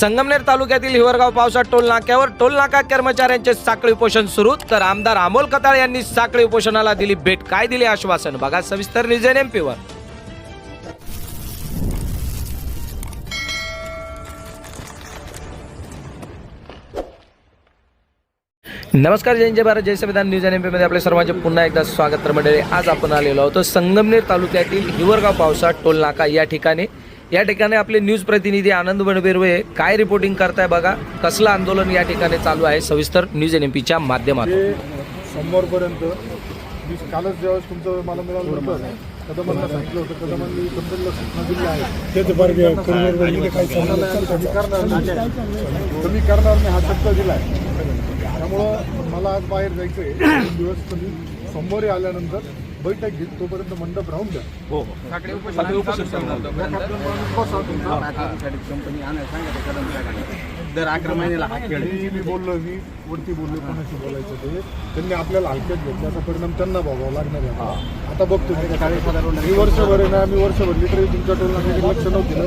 संगमनेर तालुक्यातील हिवरगाव पावसा टोल नाक्यावर टोल नाका कर्मचाऱ्यांचे साखळी उपोषण सुरू। तर आमदार अमोल खताळ यांनी साखळी उपोषणाला दिली भेट। काय दिले आश्वासन बघा सविस्तर न्यूज NMP-वर। नमस्कार, जय भारत, जय संविधान। न्यूज NMP मध्ये आपले सर्वांचे पुन्हा एकदा स्वागत। तर मंडळी, आज आपण आलेलो आहोत संगमनेर तालुक्यातील हिवरगाव पावसा टोल नाका या ठिकाणी आपले न्यूज प्रतिनिधी आनंद बनबेरवे काय रिपोर्टिंग करताय बघा। कसलं आंदोलन या ठिकाणी चालू आहे सविस्तर न्यूज NMP-च्या माध्यमातून। सोमवारपर्यंत मी कालच ज्यावेळेस तुमचं मला मिळालं होतं कदमांना सांगितलं होतं, कदमांनी कंपनीला सूचना दिली आहे कमी करणार नाही हा शब्द दिला आहे। त्यामुळं मला आज बाहेर जायचं आहे। 2 दिवस तुम्ही सोमवारी आल्यानंतर बैठक घेईल, तोपर्यंत मंडप राहून द्या। दर 11 महिन्याला हा खेळ मी बोललो, मी वरती बोललो, कोणाशी बोलायचं ते त्यांनी आपल्याला हलक्यात घेतल्याचा परिणाम त्यांना भोगावा लागणार आहे। आता बघतो मी वर्षभर आहे ना, मी वर्षभर लिटरली तुमच्या टोल नाक्याकडे लक्ष नव्हतं।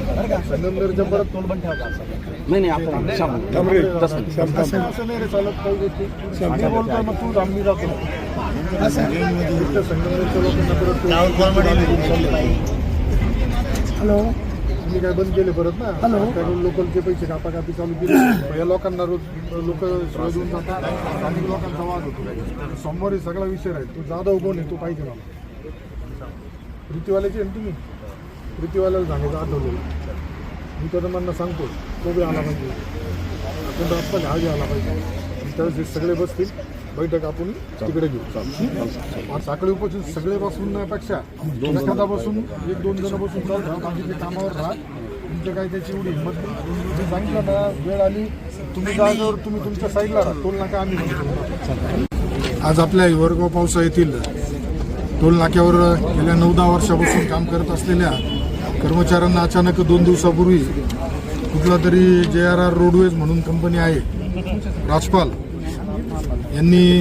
संगमनेरच्या परत टोल बंद ठेवायचा नाही आपण असं नाही रे चालत काही गोष्टी मी बोलतोय, मग तू आम्ही जातो संगमनेरच्या लोकांना परत हॅलो मी काय बंद केले परत ना। त्याकडून लोकलचे पैसे कापाकापी चालू केली। या लोकांना रोज लोक सोय देऊन जातात, स्थानिक लोकांचा वाद होतो। सोमवारी सगळा विषय राहील। तू जाधव कोण आहे तो पाहिजे मला। प्रीतीवाल्याचे आहे ना तुम्ही, प्रीतीवाल्याला सांगायचं आठवलं मी कदमांना सांगतो, तो बी आला पाहिजे, आपण रस्ता हा बी आला पाहिजे। त्यावेळेस हे सगळे बसतील, बैठक आपण तिकडे घेऊ। साखळी उपोषण सगळे बसूनपेक्षा एखादा बसून 1-2 जण बसून चालू बाकीचे कामावर राहा। तुमचं काय त्याची एवढी हिंमत नाही। तुम्ही सांगितलं ना, वेळ आली तुम्ही जागेवर तुम्ही तुमच्या साईडला राहा, टोल नाका आम्ही। आज आपल्या हिवरगाव पावसा येथील टोल नाक्यावर गेल्या 9-10 वर्षापासून काम करत असलेल्या कर्मचाऱ्यांना अचानक 2 दिवसापूर्वी कुठला तरी JRR रोडवेज म्हणून कंपनी आहे, राजपाल यांनी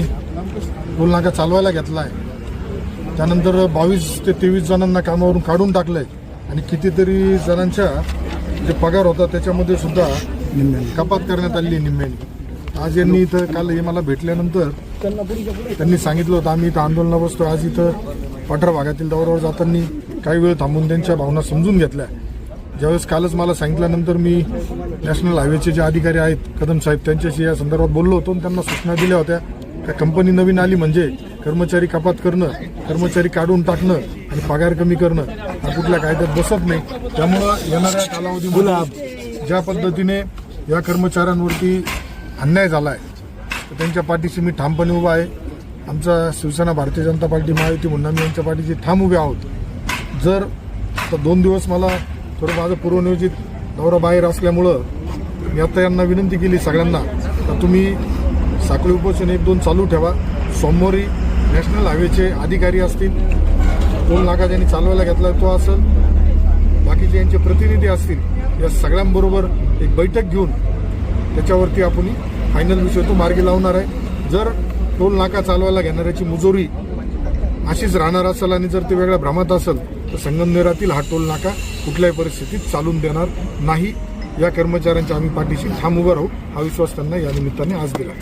टोल नाका चालवायला घेतला आहे। त्यानंतर 22 ते 23 जणांना कामावरून काढून टाकलं आहे आणि कितीतरी जणांच्या जे पगार होता त्याच्यामध्ये सुद्धा कपात करण्यात आली निम्म्याने। आज यांनी इथं काल हे मला भेटल्यानंतर त्यांनी सांगितलं होतं आम्ही इथं आंदोलनात बसतो। आज इथं पठार भागातील दौऱ्यावर जाताना काही वेळ थांबून त्यांच्या भावना समजून घेतल्या। ज्यावेळेस कालच मला सांगितल्यानंतर मी नॅशनल हायवेचे जे अधिकारी आहेत कदम साहेब त्यांच्याशी या संदर्भात बोललो होतो आणि त्यांना सूचना दिल्या होत्या का कंपनी नवीन आली म्हणजे कर्मचारी कपात करणं, कर्मचारी काढून टाकणं आणि पगार कमी करणं हा कुठल्या कायद्यात बसत नाही। त्यामुळं येणाऱ्या कालावधीमध्ये ज्या पद्धतीने या कर्मचाऱ्यांवरती अन्याय झाला आहे तर त्यांच्या पाठीशी मी ठामपणे उभा आहे। आमचा शिवसेना भारतीय जनता पार्टी महायुती म्हणून आम्ही यांच्या पाठीशी ठाम उभे आहोत। जर 2 दिवस मला थोडं माझं पूर्वनियोजित दौरा बाहेर असल्यामुळं मी आता यांना विनंती केली सगळ्यांना तर तुम्ही साखळी उपोषण 1-2 चालू ठेवा। सोमवारी नॅशनल हायवेचे अधिकारी असतील, टोल नाका ज्यांनी चालवायला घेतला तो असेल, बाकीचे यांचे प्रतिनिधी असतील, या सगळ्यांबरोबर एक बैठक घेऊन त्याच्यावरती आपण फायनल विषय तो मार्गी लावणार आहे। जर टोल नाका चालवायला घेणाऱ्याची मुजोरी अशीच राहणार असेल आणि जर ते वेगळ्या भ्रमात असेल तर संगमनेरातील हा टोल नाका कुठल्याही परिस्थितीत चालून देणार नाही। या कर्मचाऱ्यांच्या आम्ही पाठीशी ठाम उभं राहू हा विश्वास त्यांना या निमित्ताने आज दिला।